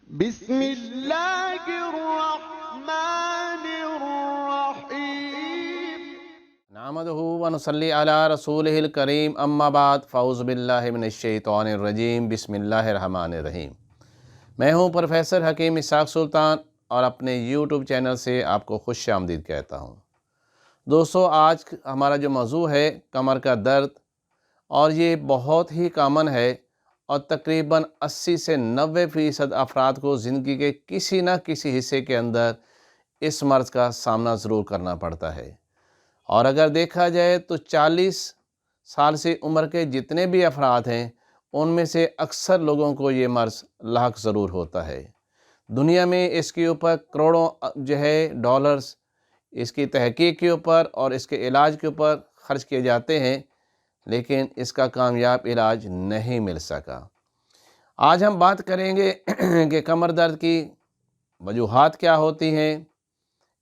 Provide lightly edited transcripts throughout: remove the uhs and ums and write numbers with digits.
بسم اللہ الرحمن الرحیم نحمدہ ونصلی علی رسولہ الکریم اما بعد فاعوذ باللہ من الشیطان الرجیم بسم اللہ الرحمن الرحیم۔ میں ہوں پروفیسر حکیم اسحاق سلطان اور اپنے یوٹیوب چینل سے آپ کو خوش آمدید کہتا ہوں۔ دوستو، آج ہمارا جو موضوع ہے کمر کا درد، اور یہ بہت ہی کامن ہے اور تقریباً 80 سے 90% افراد کو زندگی کے کسی نہ کسی حصے کے اندر اس مرض کا سامنا ضرور کرنا پڑتا ہے۔ اور اگر دیکھا جائے تو 40 سال سے عمر کے جتنے بھی افراد ہیں ان میں سے اکثر لوگوں کو یہ مرض لاحق ضرور ہوتا ہے۔ دنیا میں اس کے اوپر کروڑوں ڈالرز اس کی تحقیق کے اوپر اور اس کے علاج کے اوپر خرچ کیے جاتے ہیں، لیکن اس کا کامیاب علاج نہیں مل سکا۔ آج ہم بات کریں گے کہ کمر درد کی وجوہات کیا ہوتی ہیں،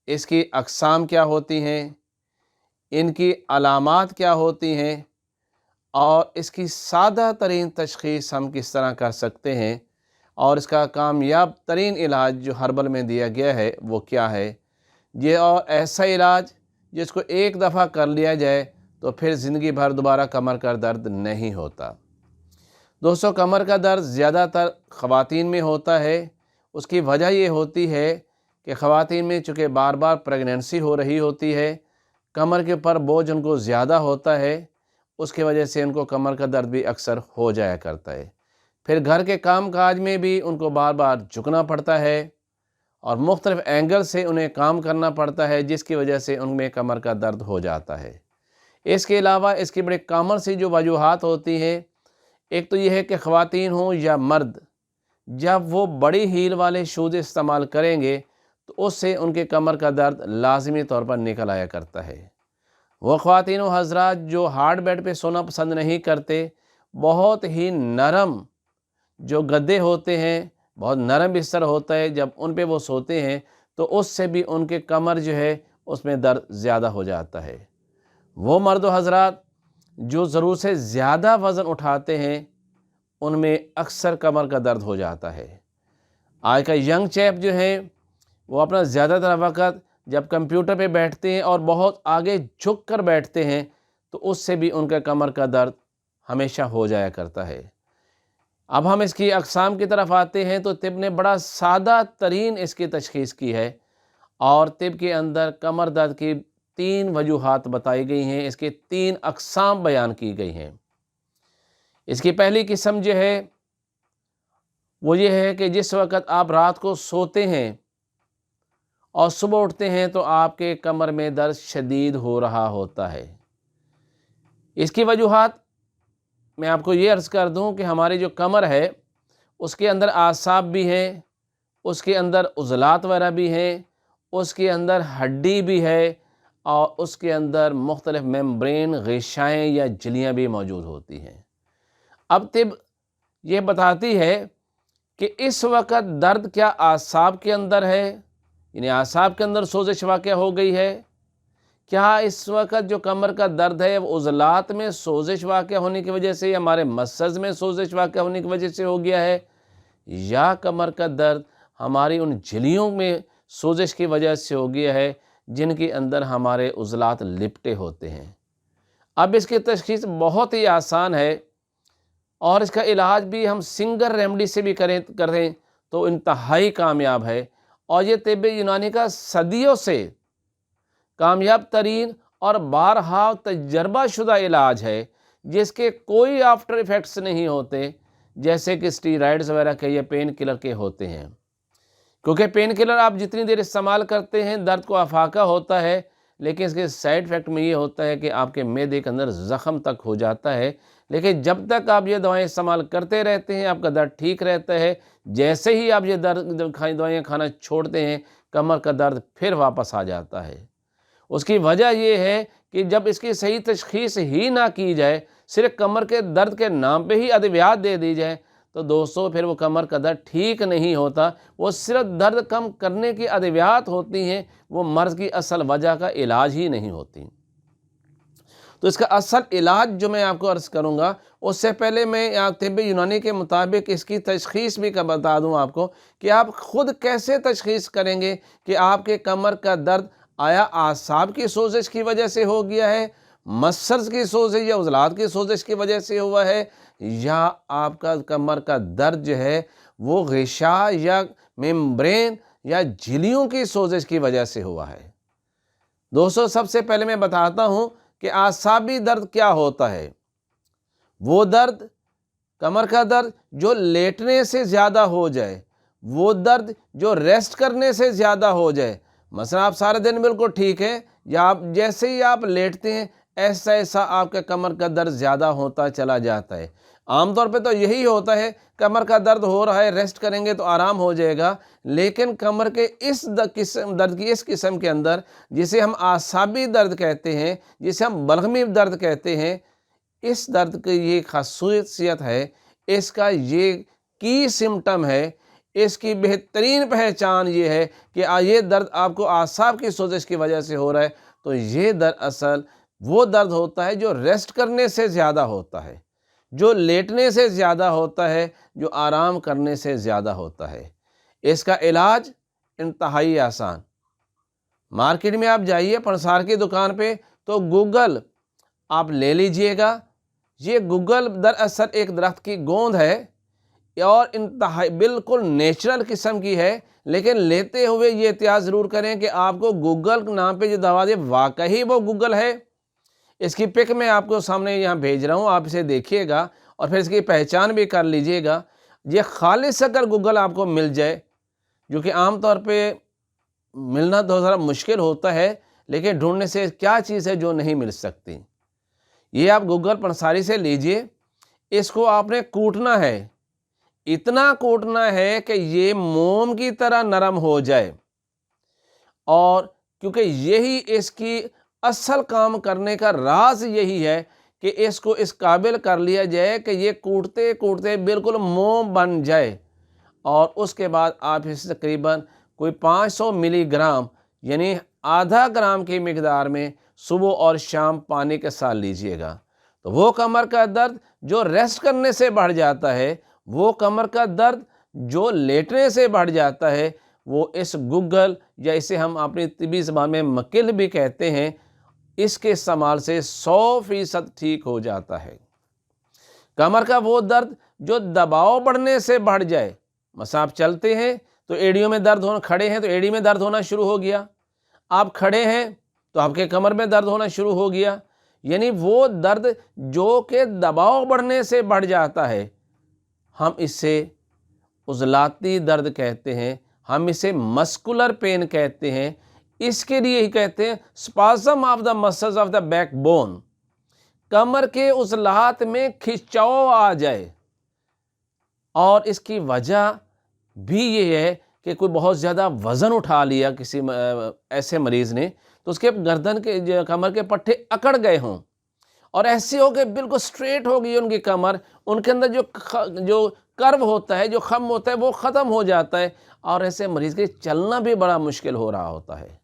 اس کی اقسام کیا ہوتی ہیں، ان کی علامات کیا ہوتی ہیں، اور اس کی سادہ ترین تشخیص ہم کس طرح کر سکتے ہیں، اور اس کا کامیاب ترین علاج جو ہربل میں دیا گیا ہے وہ کیا ہے۔ یہ اور ایسا علاج جس کو ایک دفعہ کر لیا جائے تو پھر زندگی بھر دوبارہ کمر کا درد نہیں ہوتا۔ دوستو، کمر کا درد زیادہ تر خواتین میں ہوتا ہے۔ اس کی وجہ یہ ہوتی ہے کہ خواتین میں چونکہ بار بار پریگننسی ہو رہی ہوتی ہے، کمر کے اوپر بوجھ ان کو زیادہ ہوتا ہے، اس کی وجہ سے ان کو کمر کا درد بھی اکثر ہو جایا کرتا ہے۔ پھر گھر کے کام کاج میں بھی ان کو بار بار جھکنا پڑتا ہے اور مختلف اینگل سے انہیں کام کرنا پڑتا ہے، جس کی وجہ سے ان میں کمر کا درد ہو جاتا ہے۔ اس کے علاوہ اس کی بڑی کامن سی جو وجوہات ہوتی ہیں، ایک تو یہ ہے کہ خواتین ہوں یا مرد، جب وہ بڑی ہیل والے شوز استعمال کریں گے تو اس سے ان کے کمر کا درد لازمی طور پر نکل آیا کرتا ہے۔ وہ خواتین و حضرات جو ہارڈ بیڈ پہ سونا پسند نہیں کرتے، بہت ہی نرم جو گدے ہوتے ہیں، بہت نرم بستر ہوتا ہے، جب ان پہ وہ سوتے ہیں تو اس سے بھی ان کے کمر اس میں درد زیادہ ہو جاتا ہے۔ وہ مرد و حضرات جو ضرورت سے زیادہ وزن اٹھاتے ہیں ان میں اکثر کمر کا درد ہو جاتا ہے۔ آج کا ینگ چیپ وہ اپنا زیادہ تر وقت جب کمپیوٹر پہ بیٹھتے ہیں اور بہت آگے جھک کر بیٹھتے ہیں تو اس سے بھی ان کا کمر کا درد ہمیشہ ہو جایا کرتا ہے۔ اب ہم اس کی اقسام کی طرف آتے ہیں تو طب نے بڑا سادہ ترین اس کی تشخیص کی ہے، اور طب کے اندر کمر درد کی 3 وجوہات بتائی گئی ہیں، اس کے 3 اقسام بیان کی گئی ہیں۔ اس کی پہلی قسم وہ یہ ہے کہ جس وقت آپ رات کو سوتے ہیں اور صبح اٹھتے ہیں تو آپ کے کمر میں درد شدید ہو رہا ہوتا ہے۔ اس کی وجوہات میں آپ کو یہ عرض کر دوں کہ ہماری جو کمر ہے اس کے اندر اعصاب بھی ہیں، اس کے اندر عضلات وغیرہ بھی ہیں، اس کے اندر ہڈی بھی ہے، اور اس کے اندر مختلف میمبرین غشائیں یا جھلیاں بھی موجود ہوتی ہیں۔ اب طب یہ بتاتی ہے کہ اس وقت درد کیا اعصاب کے اندر ہے، یعنی اعصاب کے اندر سوزش واقع ہو گئی ہے، کیا اس وقت جو کمر کا درد ہے وہ عضلات میں سوزش واقع ہونے کی وجہ سے، ہمارے مسلز میں سوزش واقع ہونے کی وجہ سے ہو گیا ہے، یا کمر کا درد ہماری ان جھلیوں میں سوزش کی وجہ سے ہو گیا ہے جن کے اندر ہمارے عضلات لپٹے ہوتے ہیں۔ اب اس کی تشخیص بہت ہی آسان ہے، اور اس کا علاج بھی ہم سنگل ریمیڈی سے بھی کریں تو انتہائی کامیاب ہے، اور یہ طب یونانی کا صدیوں سے کامیاب ترین اور بارہا تجربہ شدہ علاج ہے، جس کے کوئی آفٹر ایفیکٹس نہیں ہوتے، جیسے کہ اسٹیرائڈز وغیرہ کے یا پین کلر کے ہوتے ہیں۔ کیونکہ پین کلر آپ جتنی دیر استعمال کرتے ہیں درد کو افاقہ ہوتا ہے، لیکن اس کے سائیڈ افیکٹ میں یہ ہوتا ہے کہ آپ کے معدے کے اندر زخم تک ہو جاتا ہے، لیکن جب تک آپ یہ دوائیں استعمال کرتے رہتے ہیں آپ کا درد ٹھیک رہتا ہے۔ جیسے ہی آپ یہ دوائیں کھانا چھوڑتے ہیں کمر کا درد پھر واپس آ جاتا ہے۔ اس کی وجہ یہ ہے کہ جب اس کی صحیح تشخیص ہی نہ کی جائے، صرف کمر کے درد کے نام پہ ہی ادویات دے دی جائے، تو دوستو پھر وہ کمر کا درد ٹھیک نہیں ہوتا، وہ صرف درد کم کرنے کی ادویات ہوتی ہیں، وہ مرض کی اصل وجہ کا علاج ہی نہیں ہوتی۔ تو اس کا اصل علاج جو میں آپ کو عرض کروں گا، اس سے پہلے میں طب یونانی کے مطابق اس کی تشخیص بھی بتا دوں آپ کو کہ آپ خود کیسے تشخیص کریں گے کہ آپ کے کمر کا درد آیا اعصاب کی سوزش کی وجہ سے ہو گیا ہے، مسلز کی سوزش یا عضلات کی سوزش کی وجہ سے ہوا ہے، یا آپ کا کمر کا درد جو ہے وہ غشاء یا ممبرین یا جھلیوں کی سوزش کی وجہ سے ہوا ہے۔ دوستو، سب سے پہلے میں بتاتا ہوں کہ اعصابی درد کیا ہوتا ہے۔ وہ درد، کمر کا درد جو لیٹنے سے زیادہ ہو جائے، وہ درد جو ریسٹ کرنے سے زیادہ ہو جائے۔ مثلا آپ سارے دن بالکل ٹھیک ہیں، یا آپ جیسے ہی آپ لیٹتے ہیں ایسا آپ کا کمر کا درد زیادہ ہوتا چلا جاتا ہے۔ عام طور پہ تو یہی ہوتا ہے، کمر کا درد ہو رہا ہے، ریسٹ کریں گے تو آرام ہو جائے گا، لیکن کمر کے درد کی اس قسم کے اندر، جسے ہم اعصابی درد کہتے ہیں، جسے ہم بلغمی درد کہتے ہیں، اس درد کی یہ خاصیت ہے، اس کا یہ کی سمٹم ہے، اس کی بہترین پہچان یہ ہے کہ یہ درد آپ کو اعصاب کی سوزش کی وجہ سے ہو رہا ہے، تو یہ دراصل وہ درد ہوتا ہے جو ریسٹ کرنے سے زیادہ ہوتا ہے، جو لیٹنے سے زیادہ ہوتا ہے، جو آرام کرنے سے زیادہ ہوتا ہے۔ اس کا علاج انتہائی آسان۔ مارکیٹ میں آپ جائیے پنسار کی دکان پہ تو گوگل آپ لے لیجئے گا۔ یہ گوگل دراصل ایک درخت کی گوند ہے اور انتہائی بالکل نیچرل قسم کی ہے، لیکن لیتے ہوئے یہ احتیاط ضرور کریں کہ آپ کو گوگل نام پہ جو دوا دے واقعی وہ گوگل ہے۔ اس کی پک میں آپ کو سامنے یہاں بھیج رہا ہوں، آپ اسے دیکھیے گا اور پھر اس کی پہچان بھی کر لیجئے گا۔ یہ خالص اگر گوگل آپ کو مل جائے، جو کہ عام طور پہ ملنا تو ذرا مشکل ہوتا ہے، لیکن ڈھونڈنے سے کیا چیز ہے جو نہیں مل سکتی۔ یہ آپ گوگل پنساری سے لیجئے، اس کو آپ نے کوٹنا ہے، اتنا کوٹنا ہے کہ یہ موم کی طرح نرم ہو جائے، اور کیونکہ یہی اس کی اصل کام کرنے کا راز یہی ہے کہ اس کو اس قابل کر لیا جائے کہ یہ کوٹتے کوٹتے بالکل موم بن جائے، اور اس کے بعد آپ اس تقریباً کوئی 500 ملی گرام یعنی آدھا گرام کی مقدار میں صبح اور شام پانی کے ساتھ لیجئے گا، تو وہ کمر کا درد جو ریسٹ کرنے سے بڑھ جاتا ہے، وہ کمر کا درد جو لیٹنے سے بڑھ جاتا ہے، وہ اس گوگل یا اسے ہم اپنی طبی زبان میں مکل بھی کہتے ہیں، اس کے استعمال سے 100% ٹھیک ہو جاتا ہے۔ کمر کا وہ درد جو دباؤ بڑھنے سے بڑھ جائے، مثلا آپ چلتے ہیں تو ایڑیوں میں درد ہونا، کھڑے ہیں تو ایڑی میں درد ہونا شروع ہو گیا، آپ کھڑے ہیں تو آپ کے کمر میں درد ہونا شروع ہو گیا، یعنی وہ درد جو کہ دباؤ بڑھنے سے بڑھ جاتا ہے، ہم اسے عضلاتی درد کہتے ہیں، ہم اسے مسکولر پین کہتے ہیں۔ اس کے لیے ہی کہتے ہیں spasm of the muscles of the backbone, کمر کے عضلات میں کھچاؤ آ جائے، اور اس کی وجہ بھی یہ ہے کہ کوئی بہت زیادہ وزن اٹھا لیا کسی ایسے مریض نے، تو اس کے گردن کے کمر کے پٹھے اکڑ گئے ہوں، اور ایسے ہو کہ بالکل سٹریٹ ہو گئی ان کی کمر، ان کے اندر جو کرو ہوتا ہے، جو خم ہوتا ہے، وہ ختم ہو جاتا ہے، اور ایسے مریض کے چلنا بھی بڑا مشکل ہو رہا ہوتا ہے۔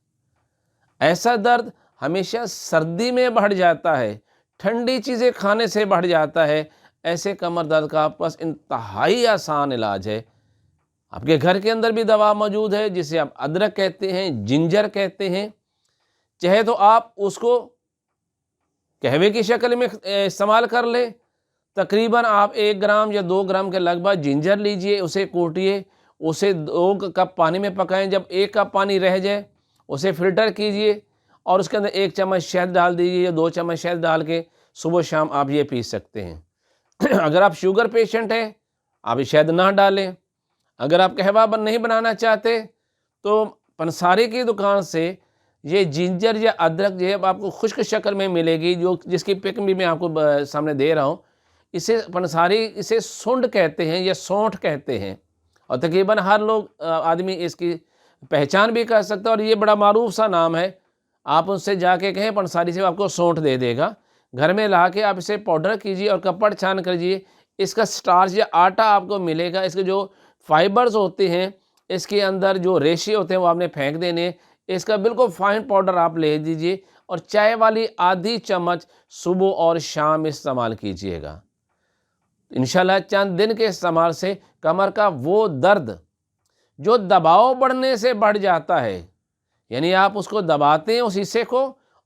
ایسا درد ہمیشہ سردی میں بڑھ جاتا ہے، ٹھنڈی چیزیں کھانے سے بڑھ جاتا ہے۔ ایسے کمر درد کا پس انتہائی آسان علاج ہے۔ آپ کے گھر کے اندر بھی دوا موجود ہے، جسے آپ ادرک کہتے ہیں، جنجر کہتے ہیں۔ چاہے تو آپ اس کو قہوے کی شکل میں استعمال کر لیں، تقریباً آپ 1 گرام یا 2 گرام کے لگ بھگ جنجر لیجئے، اسے کوٹیے، اسے 2 کپ پانی میں پکائیں، جب 1 کپ پانی رہ جائے اسے فلٹر کیجئے، اور اس کے اندر 1 چمچ شہد ڈال دیجئے یا 2 چمچ شہد ڈال کے صبح شام آپ یہ پی سکتے ہیں۔ اگر آپ شوگر پیشنٹ ہیں، آپ شہد نہ ڈالیں۔ اگر آپ قہوہ نہیں بنانا چاہتے تو پنساری کی دکان سے یہ جنجر یا ادرک جو ہے آپ کو خشک شکل میں ملے گی، جس کی پک بھی میں آپ کو سامنے دے رہا ہوں۔ اسے پنساری اسے سنڈ کہتے ہیں یا سونٹھ کہتے ہیں، اور تقریباً ہر آدمی اس کی پہچان بھی کر سکتا ہے، اور یہ بڑا معروف سا نام ہے۔ آپ ان سے جا کے کہیں پنساری سے آپ کو سونٹھ دے دے گا، گھر میں لا کے آپ اسے پاؤڈر کیجئے اور کپڑ چھان کریے، اس کا سٹارچ یا آٹا آپ کو ملے گا، اس کے جو فائبرز ہوتے ہیں، اس کے اندر جو ریشے ہوتے ہیں وہ آپ نے پھینک دینے، اس کا بالکل فائن پاؤڈر آپ لے دیجئے اور چائے والی آدھی چمچ صبح اور شام استعمال کیجئے گا۔ انشاءاللہ چند دن کے استعمال سے کمر کا وہ درد جو دباؤ بڑھنے سے بڑھ جاتا ہے، یعنی آپ اس کو دباتے ہیں اس حصے کو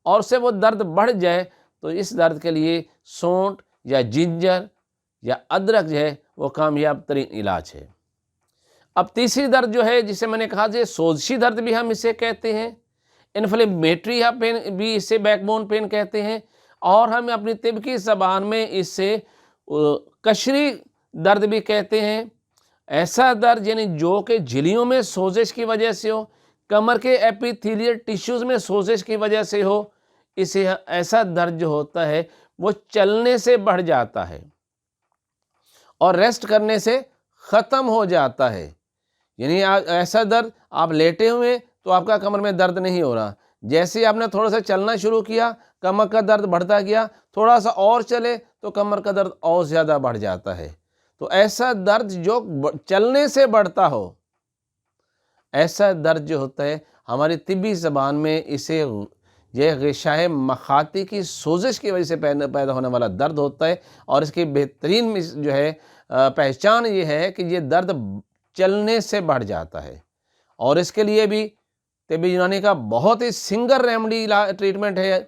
اور سے وہ درد بڑھ جائے، تو اس درد کے لیے سونٹ یا جنجر یا ادرک جو ہے وہ کامیاب ترین علاج ہے۔ اب تیسری درد جو ہے جسے میں نے کہا سوزشی درد بھی ہم اسے کہتے ہیں، انفلیمیٹری پین بھی اسے بیک بون پین کہتے ہیں، اور ہم اپنی طب کی زبان میں اسے قشری درد بھی کہتے ہیں۔ ایسا درد یعنی جو کہ جھلیوں میں سوزش کی وجہ سے ہو، کمر کے ایپیتھیلیل ٹیشوز میں سوزش کی وجہ سے ہو، اسے ایسا درد جو ہوتا ہے وہ چلنے سے بڑھ جاتا ہے اور ریسٹ کرنے سے ختم ہو جاتا ہے۔ یعنی ایسا درد آپ لیٹے ہوئے تو آپ کا کمر میں درد نہیں ہو رہا، جیسے آپ نے تھوڑا سا چلنا شروع کیا کمر کا درد بڑھتا گیا، تھوڑا سا اور چلے تو کمر کا درد اور زیادہ بڑھ جاتا ہے۔ تو ایسا درد جو چلنے سے بڑھتا ہو، ایسا درد جو ہوتا ہے ہماری طبی زبان میں اسے یہ غشائے مخاطی کی سوزش کی وجہ سے پیدا ہونے والا درد ہوتا ہے، اور اس کی بہترین جو ہے پہچان یہ ہے کہ یہ درد چلنے سے بڑھ جاتا ہے، اور اس کے لیے بھی طب یونانی کا بہت ہی سنگل ریمیڈی ٹریٹمنٹ ہے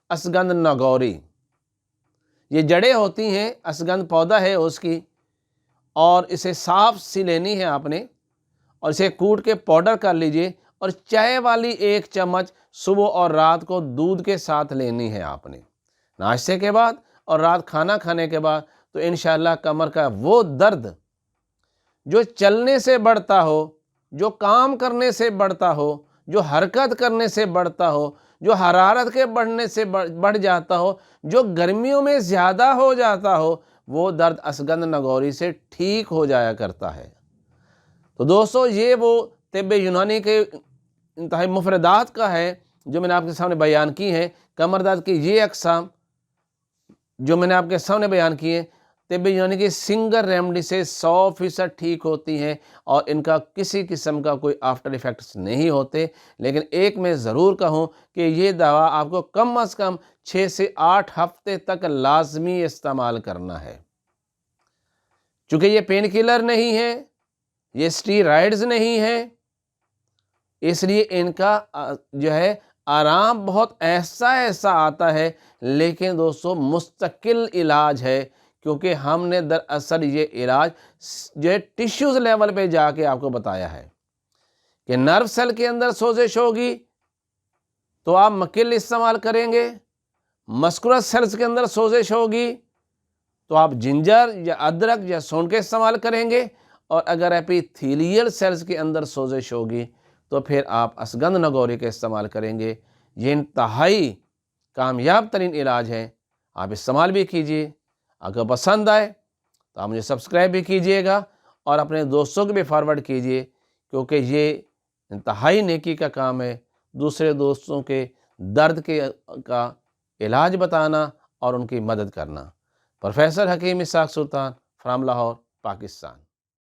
اشگندھ نگوری۔ یہ جڑیں ہوتی ہیں، اشگندھ پودا ہے اس کی، اور اسے صاف سی لینی ہے آپ نے، اور اسے کوٹ کے پاؤڈر کر لیجئے، اور چائے والی 1 چمچ صبح اور رات کو دودھ کے ساتھ لینی ہے آپ نے، ناشتے کے بعد اور رات کھانا کھانے کے بعد۔ تو انشاءاللہ کمر کا وہ درد جو چلنے سے بڑھتا ہو، جو کام کرنے سے بڑھتا ہو، جو حرکت کرنے سے بڑھتا ہو، جو حرارت کے بڑھنے سے بڑھ جاتا ہو، جو گرمیوں میں زیادہ ہو جاتا ہو، وہ درد اشگندھ نگوری سے ٹھیک ہو جایا کرتا ہے۔ تو دوستو یہ وہ طب یونانی کے انتہائی مفردات کا ہے جو میں نے آپ کے سامنے بیان کی ہیں۔ کمر درد کی یہ اقسام جو میں نے آپ کے سامنے بیان کی ہیں، طب یونانی کی سنگل ریمیڈی سے 100% ٹھیک ہوتی ہیں، اور ان کا کسی قسم کا کوئی آفٹر ایفیکٹس نہیں ہوتے۔ لیکن ایک میں ضرور کہوں کہ یہ دوا آپ کو کم از کم 6 سے 8 ہفتے تک لازمی استعمال کرنا ہے، چونکہ یہ پین کلر نہیں ہے، یہ اسٹیرائڈز نہیں ہے، اس لیے ان کا جو ہے آرام بہت ایسا آتا ہے، لیکن دوستو مستقل علاج ہے، کیونکہ ہم نے دراصل یہ علاج جو ہے ٹیشوز لیول پہ جا کے آپ کو بتایا ہے کہ نرو سیل کے اندر سوزش ہوگی تو آپ مکل استعمال کریں گے، مسکولر سیلز کے اندر سوزش ہوگی تو آپ جنجر یا ادرک یا سونٹ کے استعمال کریں گے، اور اگر ایپیتھیلیل سیلز کے اندر سوزش ہوگی تو پھر آپ اشگندھ نگوری کا استعمال کریں گے۔ یہ انتہائی کامیاب ترین علاج ہے، آپ استعمال بھی کیجئے۔ اگر پسند آئے تو آپ مجھے سبسکرائب بھی کیجئے گا، اور اپنے دوستوں کو بھی فارورڈ کیجئے، کیونکہ یہ انتہائی نیکی کا کام ہے، دوسرے دوستوں کے درد کا علاج بتانا اور ان کی مدد کرنا۔ پروفیسر حکیم اسحاق سلطان فرام لاہور، پاکستان۔